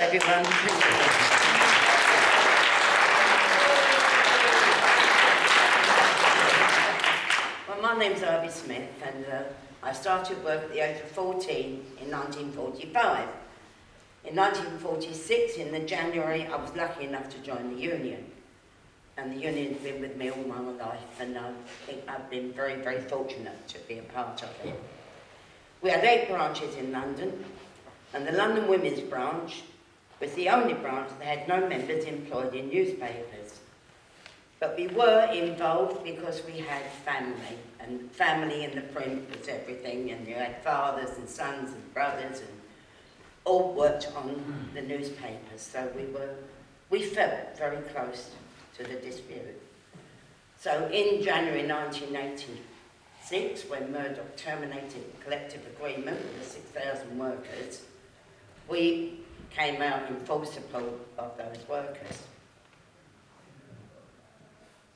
Everyone. Well, my name's Ivy Smith, and I started work at the age of 14 in 1945. In 1946, in the January, I was lucky enough to join the union. And the union's been with me all my life, and I think I've been very, very fortunate to be a part of it. We had 8 branches in London, and the London Women's branch was the only branch that had no members employed in newspapers. But we were involved because we had family, and family in the print was everything, and you had fathers and sons and brothers, and all worked on the newspapers, so we felt very close to the dispute. So in January 1986, when Murdoch terminated the collective agreement with the 6,000 workers, we came out in full support of those workers.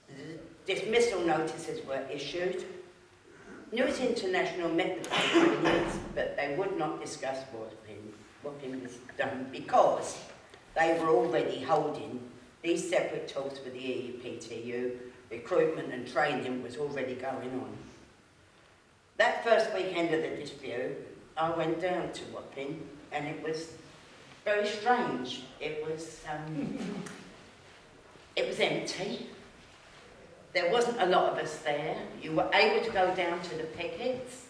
The dismissal notices were issued. News International met the unions, but they would not discuss Wapping was done because they were already holding these separate talks with the EEPTU. Recruitment and training was already going on. That first weekend of the dispute, I went down to Wapping, and it was very strange. It was empty. There wasn't a lot of us there. You were able to go down to the pickets,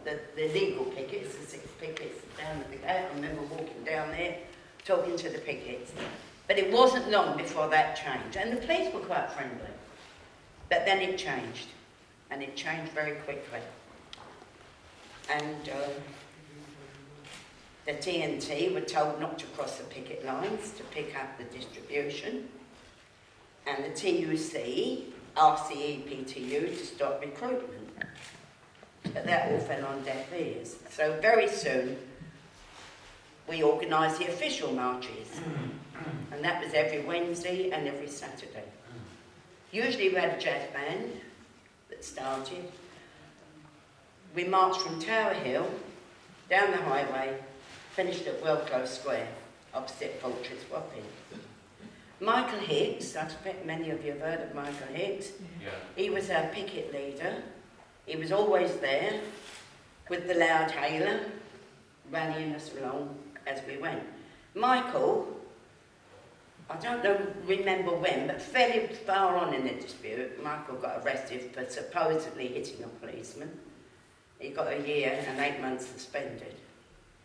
the legal pickets, the 6 pickets down at the gate. I remember walking down there, talking to the pickets. But it wasn't long before that changed. And the police were quite friendly. But then it changed. And it changed very quickly. And the TNT were told not to cross the picket lines to pick up the distribution. And the TUC asked the EPTU to stop recruitment. But that all fell on deaf ears. So very soon, we organised the official marches. And that was every Wednesday and every Saturday. Usually we had a jazz band that started. We marched from Tower Hill, down the highway, finished at Wellclose Square, opposite Fortress Wapping. Michael Hicks, I expect many of you have heard of Michael Hicks. Yeah. He was our picket leader. He was always there with the loud hailer, rallying us along as we went. Michael, I don't remember when, but fairly far on in the dispute, Michael got arrested for supposedly hitting a policeman. He got a year and 8 months suspended.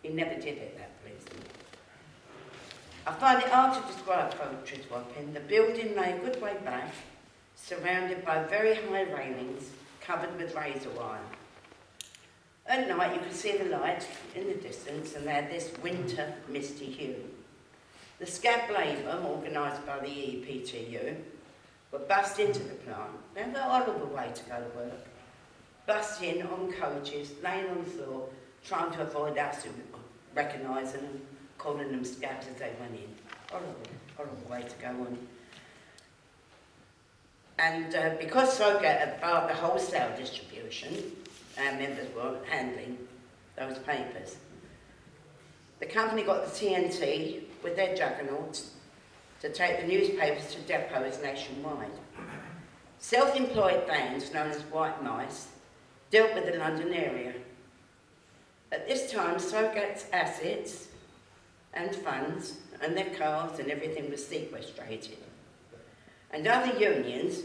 He never did hit that policeman. I find it hard to describe Fortress Wapping. The building lay a good way back, surrounded by very high railings, covered with razor wire. At night you could see the lights in the distance, and they had this winter misty hue. The scab labour, organised by the EPTU, were bussed into the plant. They had a horrible way to go to work. Bussed in on coaches, laying on the floor, trying to avoid us recognising them, calling them scabs as they went in. Horrible way to go on. And because SOGAT had barred the wholesale distribution, our members weren't handling those papers. The company got the TNT with their juggernauts to take the newspapers to depots nationwide. Self-employed vans known as white mice dealt with the London area. At this time, SOGAT's assets and funds and their cars and everything was sequestrated. And other unions,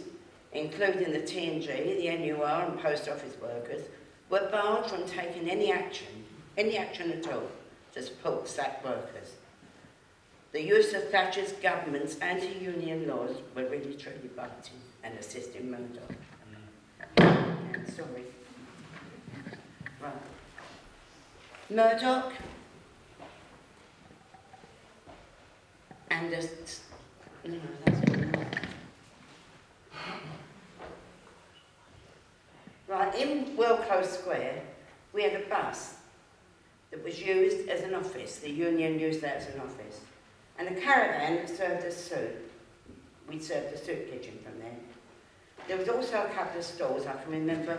including the TNG, the NUR and post office workers, were barred from taking any action at all, to support sacked workers. The use of Thatcher's government's anti-union laws were really truly biting and assisting Murdoch. Sorry. Right. Murdoch and no, that's it. Right, in Wellclose Square, we had a bus that was used as an office. The union used that as an office. And a caravan that served as soup. We served the soup kitchen from there. There was also a couple of stalls. I can remember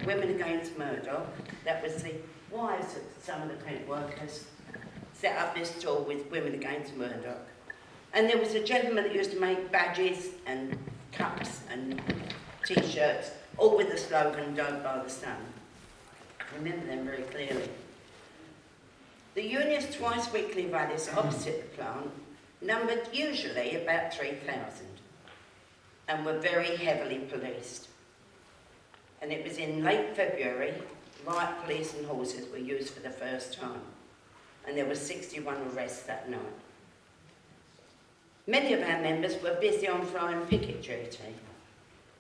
Women Against Murdoch. That was the wives of some of the print workers set up this stall with Women Against Murdoch. And there was a gentleman that used to make badges and cups and T-shirts, all with the slogan, "Don't buy the sun." I remember them very clearly. The union's twice-weekly rallies opposite the plant numbered usually about 3,000 and were very heavily policed. And it was in late February, riot police and horses were used for the first time, and there were 61 arrests that night. Many of our members were busy on flying picket duty,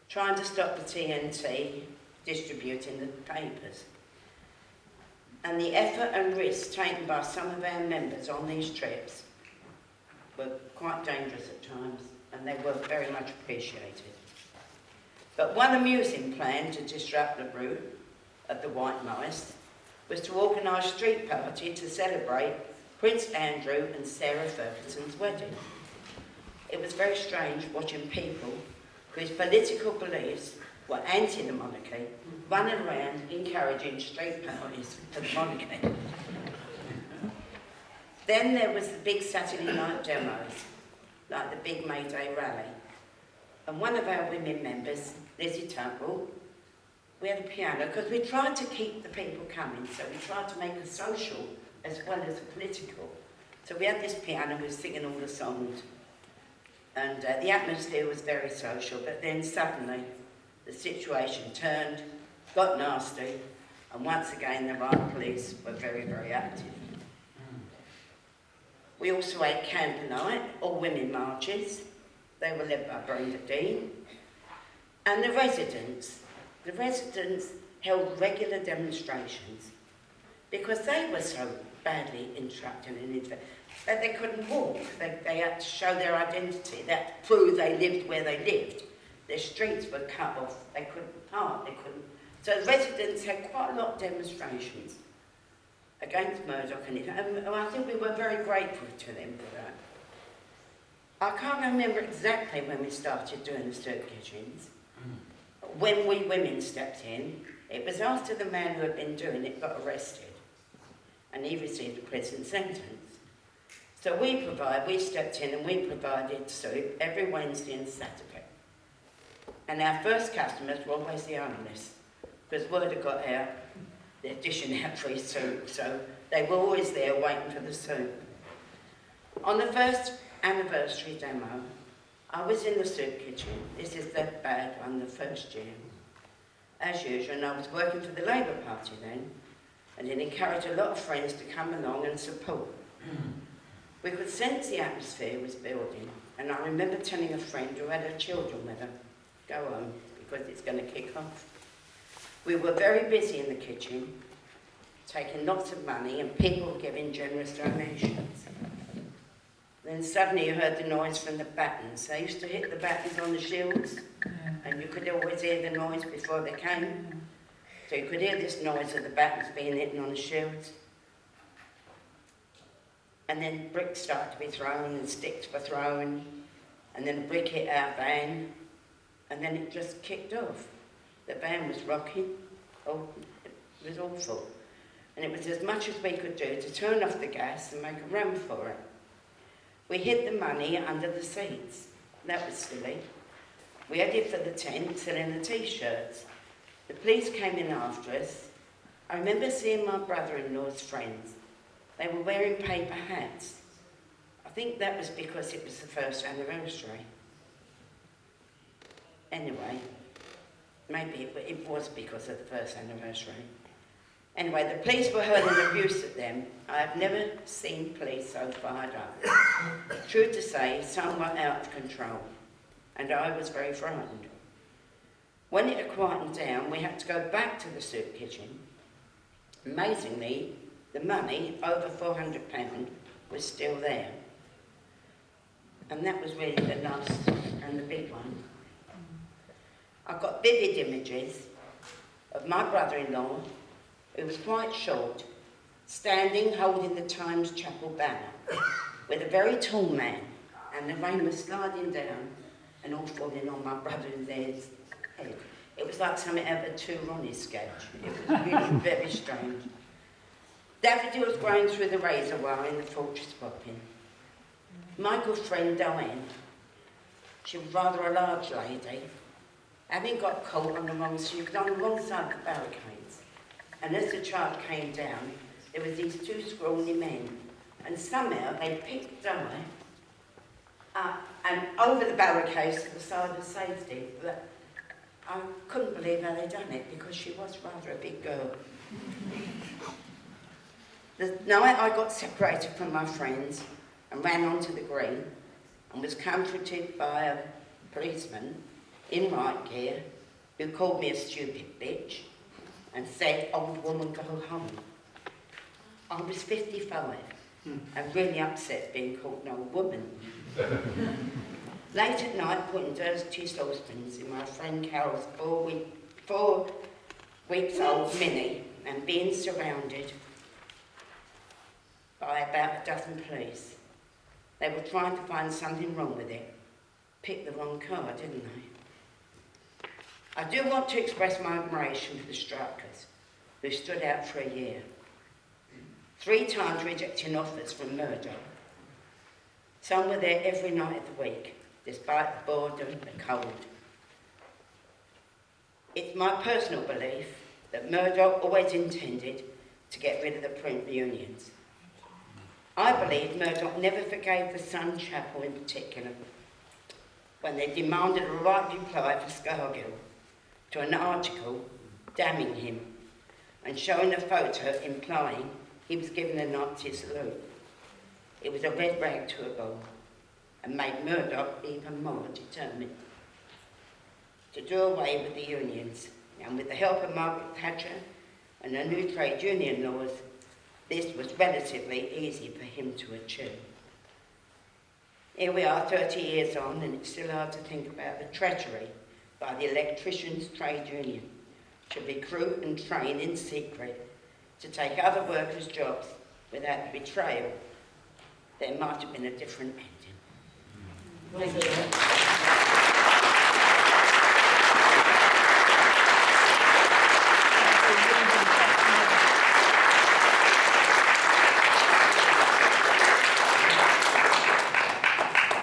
trying to stop the TNT distributing the papers. And the effort and risks taken by some of our members on these trips were quite dangerous at times, and they were very much appreciated. But one amusing plan to disrupt the route of the White Mice was to organise a street party to celebrate Prince Andrew and Sarah Ferguson's wedding. It was very strange watching people whose political beliefs were anti the monarchy running around encouraging street parties for the monarchy. Then there was the big Saturday night demos, like the big May Day rally. And one of our women members, Lizzie Tugwell, we had a piano because we tried to keep the people coming, so we tried to make it social as well as political. So we had this piano, we were singing all the songs, and the atmosphere was very social, but then suddenly the situation turned, got nasty, and once again the riot police were very, very active. We also had candlelight, all women marches. They were led by Brenda Dean. And the residents held regular demonstrations because they were so badly interrupted and that they couldn't walk. They had to show their identity, that prove they lived where they lived. Their streets were cut off, they couldn't park, they couldn't. So the residents had quite a lot of demonstrations against Murdoch, and I think we were very grateful to them for that. I can't remember exactly when we started doing the soup kitchens. When we women stepped in, it was after the man who had been doing it got arrested, and he received a prison sentence. So we stepped in and we provided soup every Wednesday and Saturday. And our first customers were always the homeless, because word had got out, they're dishing out free soup, so they were always there waiting for the soup. On the first anniversary demo, I was in the soup kitchen. This is the bad one, the first year. As usual, and I was working for the Labour Party then, and it encouraged a lot of friends to come along and support. We could sense the atmosphere was building, and I remember telling a friend who had her children with her, go home, because it's going to kick off. We were very busy in the kitchen, taking lots of money, and people giving generous donations. Then suddenly you heard the noise from the battens. They used to hit the battens on the shields, and you could always hear the noise before they came. So you could hear this noise of the battens being hit on the shields. And then bricks started to be thrown, and sticks were thrown, and then a brick hit our van, and then it just kicked off. The van was rocking. Oh, it was awful. And it was as much as we could do to turn off the gas and make a run for it. We hid the money under the seats. That was silly. We headed for the tent, selling the T-shirts. The police came in after us. I remember seeing my brother-in-law's friends. They were wearing paper hats. I think that was because it was the first anniversary. Anyway, maybe it was because of the first anniversary. Anyway, the police were hurling abuse at them. I have never seen police so fired up. True to say, some were out of control, and I was very frightened. When it had quietened down, we had to go back to the soup kitchen. Amazingly, the money, over £400, was still there. And that was really the last and the big one. I've got vivid images of my brother-in-law, who was quite short, standing holding the Times Chapel banner with a very tall man, and the rain was sliding down and all falling on my brother-in-law's head. It was like something out of a Two Ronnie sketch. It was really very strange. Daffodils growing through the razor wire in the fortress Wapping. My good friend Diane, she was rather a large lady, having got caught on the wrong side, she was on the wrong side of the barricades. And as the charge came down, there was these two scrawny men, and somehow they picked Diane up and over the barricades to the side of safety. But I couldn't believe how they'd done it because she was rather a big girl. The night I got separated from my friends and ran onto the green and was comforted by a policeman in riot gear who called me a stupid bitch and said, "Old woman, go home." I was 55 and really upset being called an old woman. Late at night, putting dirty saucepans in my friend Carol's 4 weeks old Minnie and being surrounded by about a dozen police. They were trying to find something wrong with it. Picked the wrong car, didn't they? I do want to express my admiration for the strikers who stood out for a year. 3 times rejecting offers from Murdoch. Some were there every night of the week, despite the boredom and the cold. It's my personal belief that Murdoch always intended to get rid of the print unions. I believe Murdoch never forgave the Sun Chapel in particular when they demanded a right reply for Scargill to an article damning him and showing a photo implying he was given a Nazi salute. It was a red rag to a bull and made Murdoch even more determined to do away with the unions. And with the help of Margaret Thatcher and the new trade union laws, this was relatively easy for him to achieve. Here we are 30 years on, and it's still hard to think about the treachery by the electricians' trade union to recruit and train in secret to take other workers' jobs without the betrayal. There might have been a different ending.